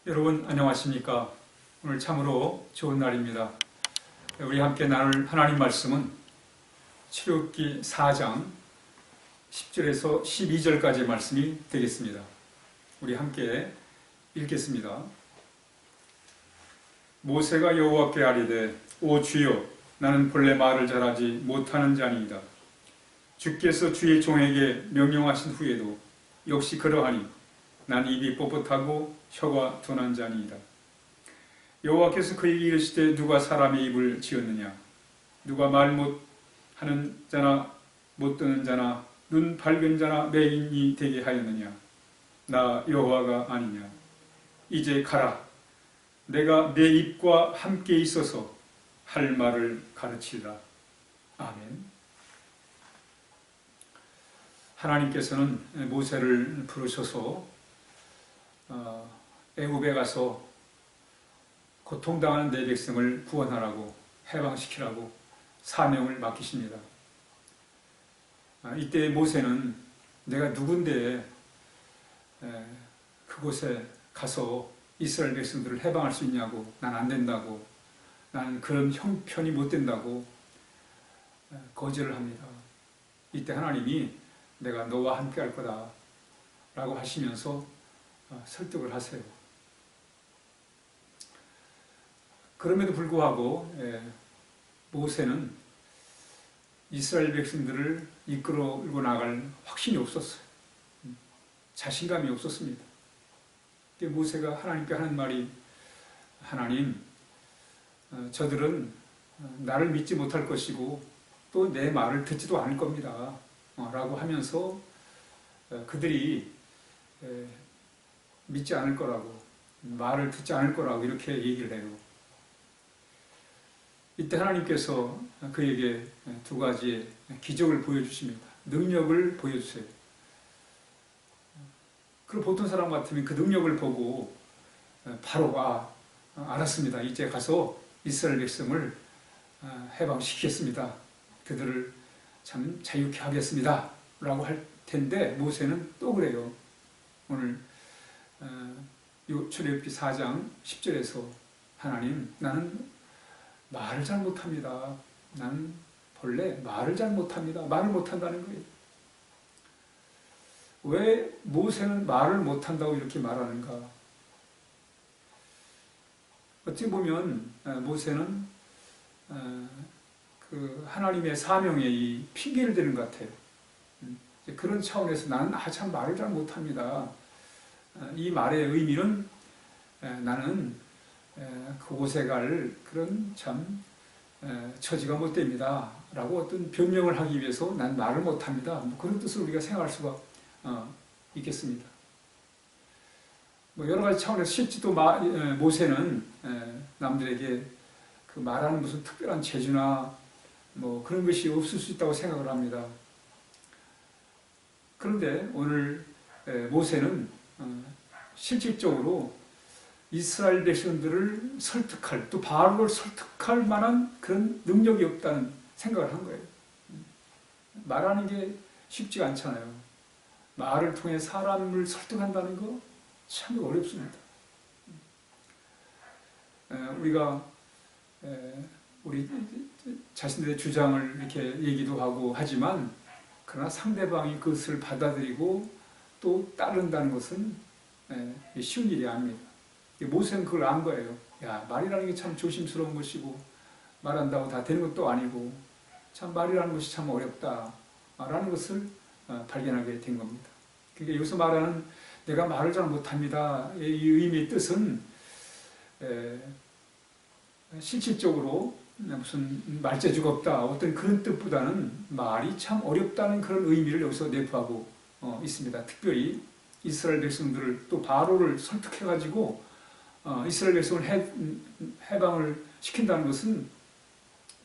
여러분 안녕하십니까? 오늘 참으로 좋은 날입니다. 우리 함께 나눌 하나님 말씀은 출애굽기 4장 10절에서 12절까지의 말씀이 되겠습니다. 우리 함께 읽겠습니다. 모세가 여호와께 아뢰되 오 주여 나는 본래 말을 잘하지 못하는 자니이다. 주께서 주의 종에게 명령하신 후에도 역시 그러하니 난 입이 뻣뻣하고 혀가 둔한 자니이다. 여호와께서 그에게 이르시되 누가 사람의 입을 지었느냐? 누가 말 못하는 자나 못 듣는 자나 눈 밝은 자나 맹인이 되게 하였느냐? 나 여호와가 아니냐? 이제 가라. 내가 내 입과 함께 있어서 할 말을 가르치리라. 아멘. 하나님께서는 모세를 부르셔서 애굽에 가서 고통당하는 내 백성을 구원하라고 해방시키라고 사명을 맡기십니다. 이때 모세는 내가 누군데 그곳에 가서 이스라엘 백성들을 해방할 수 있냐고, 난 안 된다고, 나는 그런 형편이 못 된다고 거절을 합니다. 이때 하나님이 내가 너와 함께 할 거다 라고 하시면서 설득을 하세요. 그럼에도 불구하고 모세는 이스라엘 백성들을 이끌고 나갈 확신이 없었어요. 자신감이 없었습니다. 모세가 하나님께 하는 말이 하나님, 저들은 나를 믿지 못할 것이고 또 내 말을 듣지도 않을 겁니다. 라고 하면서 그들이 믿지 않을 거라고, 말을 듣지 않을 거라고 이렇게 얘기를 해요. 이때 하나님께서 그에게 두 가지의 기적을 보여주십니다. 능력을 보여주세요. 그럼 보통 사람 같으면 그 능력을 보고 바로 알았습니다. 이제 가서 이스라엘 백성을 해방시키겠습니다. 그들을 참 자유케 하겠습니다. 라고 할 텐데 모세는 또 그래요. 오늘 출애굽기 4장 10절에서 하나님, 나는 말을 잘 못합니다. 나는 본래 말을 잘 못합니다. 말을 못한다는 거예요. 왜 모세는 말을 못한다고 이렇게 말하는가? 어찌 보면 모세는 그 하나님의 사명에 이 핑계를 대는 것 같아요. 그런 차원에서 나는 참 말을 잘 못합니다. 이 말의 의미는 나는 그곳에 갈 그런 참 처지가 못 됩니다. 라고 어떤 변명을 하기 위해서 난 말을 못합니다. 뭐 그런 뜻으로 우리가 생각할 수가 있겠습니다. 뭐 여러 가지 차원에서 실제도 모세는 남들에게 그 말하는 무슨 특별한 재주나 뭐 그런 것이 없을 수 있다고 생각을 합니다. 그런데 오늘 모세는 실질적으로 이스라엘 백성들을 설득할, 또 바로를 설득할 만한 그런 능력이 없다는 생각을 한 거예요. 말하는 게 쉽지가 않잖아요. 말을 통해 사람을 설득한다는 거 참 어렵습니다. 우리가 우리 자신들의 주장을 이렇게 얘기도 하고 하지만 그러나 상대방이 그것을 받아들이고 또 따른다는 것은 쉬운 일이 아닙니다. 모세는 그걸 안 거예요. 야, 말이라는 게 참 조심스러운 것이고 말한다고 다 되는 것도 아니고 참 말이라는 것이 참 어렵다 라는 것을 발견하게 된 겁니다. 그러니까 여기서 말하는 내가 말을 잘 못합니다. 이 의미의 뜻은 실질적으로 무슨 말재주가 없다, 어떤 그런 뜻보다는 말이 참 어렵다는 그런 의미를 여기서 내포하고 있습니다. 특별히 이스라엘 백성들을 또 바로를 설득해가지고 이스라엘 백성을 해방을 시킨다는 것은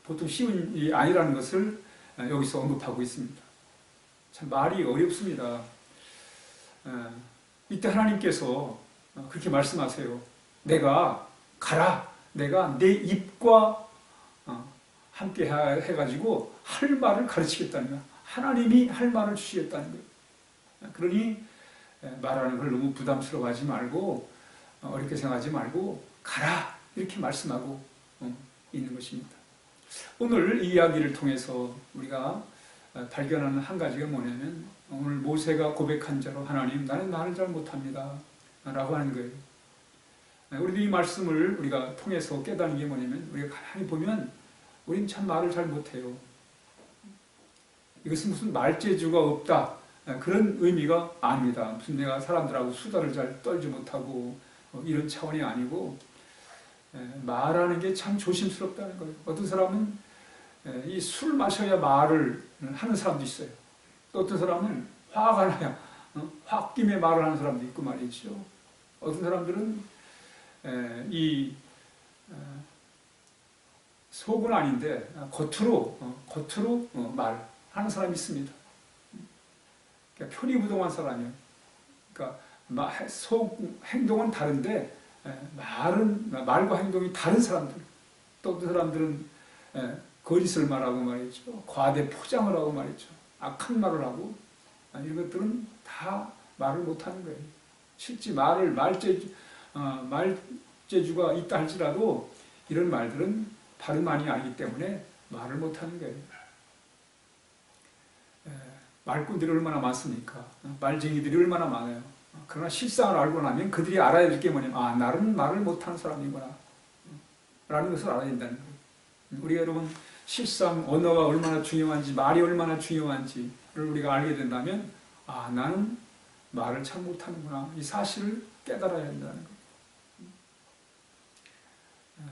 보통 쉬운 일이 아니라는 것을 여기서 언급하고 있습니다. 참 말이 어렵습니다. 이때 하나님께서 그렇게 말씀하세요. 내가 가라. 내가 내 입과 함께 해가지고 할 말을 가르치겠다는 거야. 하나님이 할 말을 주시겠다는 거예요. 그러니 말하는 걸 너무 부담스러워하지 말고 어렵게 생각하지 말고 가라 이렇게 말씀하고 있는 것입니다. 오늘 이 이야기를 통해서 우리가 발견하는 한 가지가 뭐냐면 오늘 모세가 고백한 대로 하나님 나는 말을 잘 못합니다 라고 하는 거예요. 우리도 이 말씀을 우리가 통해서 깨닫는 게 뭐냐면 우리가 가만히 보면 우리는 참 말을 잘 못해요. 이것은 무슨 말재주가 없다 그런 의미가 아닙니다. 무슨 내가 사람들하고 수다를 잘 떨지 못하고 이런 차원이 아니고 말하는 게 참 조심스럽다는 거예요. 어떤 사람은 이 술 마셔야 말을 하는 사람도 있어요. 또 어떤 사람은 화가 나야 홧김에 말을 하는 사람도 있고 말이죠. 어떤 사람들은 속은 아닌데 겉으로 말하는 사람이 있습니다. 그러니까 표리부동한 사람이에요. 그러니까 행동은 다른데 말과 행동이 다른 사람들. 또 어떤 사람들은 거짓을 말하고 말이죠. 과대 포장을 하고 말이죠. 악한 말을 하고 이런 것들은 다 말을 못하는 거예요. 실제 말재주가 있다 할지라도 이런 말들은 발음만이 아니기 때문에 말을 못하는 거예요. 말꾼들이 얼마나 많습니까? 말쟁이들이 얼마나 많아요. 그러나 실상을 알고 나면 그들이 알아야 될 게 뭐냐면 나는 말을 못하는 사람이구나 라는 것을 알아야 된다는 거예요. 우리가 여러분 실상 언어가 얼마나 중요한지 말이 얼마나 중요한지를 우리가 알게 된다면 나는 말을 참 못하는구나 이 사실을 깨달아야 한다는 거예요.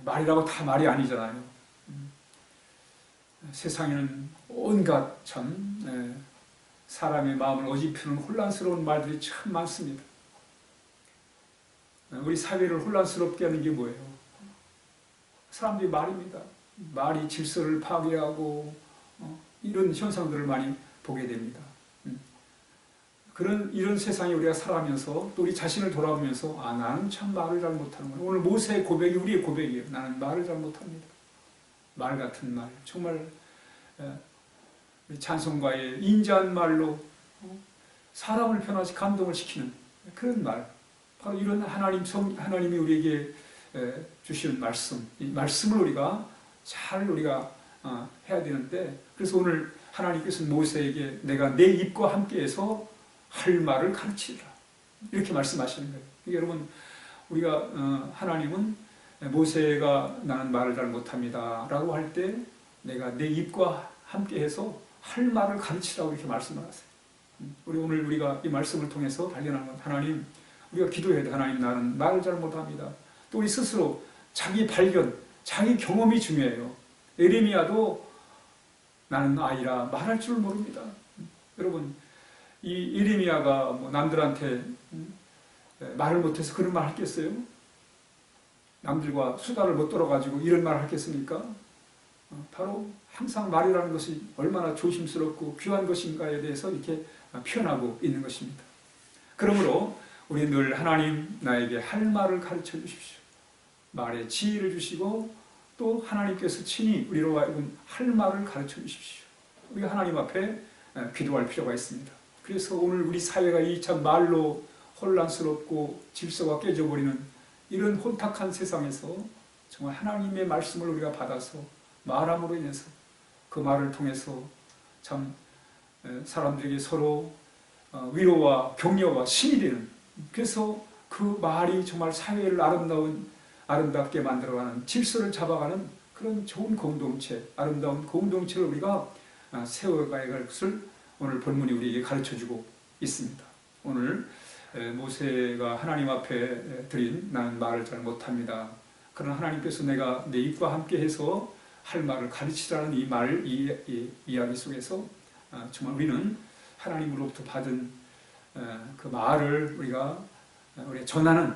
말이라고 다 말이 아니잖아요. 세상에는 온갖 참 사람의 마음을 어지피는 혼란스러운 말들이 참 많습니다. 우리 사회를 혼란스럽게 하는 게 뭐예요? 사람들이 말입니다. 말이 질서를 파괴하고 이런 현상들을 많이 보게 됩니다. 이런 세상에 우리가 살아가면서 또 우리 자신을 돌아보면서 나는 참 말을 잘 못하는구나. 오늘 모세의 고백이 우리의 고백이에요. 나는 말을 잘 못합니다. 말 같은 말, 정말 찬송가의 인자한 말로 사람을 변화시 감동을 시키는 그런 말, 바로 이런 하나님이 우리에게 주신 말씀, 이 말씀을 우리가 잘 해야 되는데, 그래서 오늘 하나님께서 모세에게 내가 내 입과 함께해서 할 말을 가르치라 이렇게 말씀하시는 거예요. 여러분 우리가 하나님은 모세가 나는 말을 잘 못합니다 라고 할 때 내가 내 입과 함께해서 할 말을 가르치라고 이렇게 말씀을 하세요. 오늘 우리가 이 말씀을 통해서 발견하는 건 하나님, 우리가 기도해야 돼. 하나님 나는 말을 잘 못합니다. 또 우리 스스로 자기 발견, 자기 경험이 중요해요. 예레미야도 나는 아이라 말할 줄 모릅니다. 여러분 이 예레미야가 남들한테 말을 못해서 그런 말 하겠어요? 남들과 수다를 못 떨어가지고 이런 말을 하겠습니까? 바로 항상 말이라는 것이 얼마나 조심스럽고 귀한 것인가에 대해서 이렇게 표현하고 있는 것입니다. 그러므로 우리 늘 하나님 나에게 할 말을 가르쳐 주십시오. 말에 지혜를 주시고 또 하나님께서 친히 우리로 하여금 할 말을 가르쳐 주십시오. 우리가 하나님 앞에 기도할 필요가 있습니다. 그래서 오늘 우리 사회가 이 참 말로 혼란스럽고 질서가 깨져버리는 이런 혼탁한 세상에서 정말 하나님의 말씀을 우리가 받아서 말함으로 인해서 그 말을 통해서 참 사람들에게 서로 위로와 격려와 힘이 되는, 그래서 그 말이 정말 사회를 아름답게 만들어가는, 질서를 잡아가는 그런 좋은 공동체, 아름다운 공동체를 우리가 세워가야 할 것을 오늘 본문이 우리에게 가르쳐주고 있습니다. 오늘 모세가 하나님 앞에 드린 나는 말을 잘 못합니다. 그러나 하나님께서 내가 내 입과 함께해서 할 말을 가르치라는 이 이야기 속에서 정말 우리는 하나님으로부터 받은 그 말을 우리가 전하는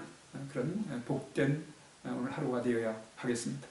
그런 복된 오늘 하루가 되어야 하겠습니다.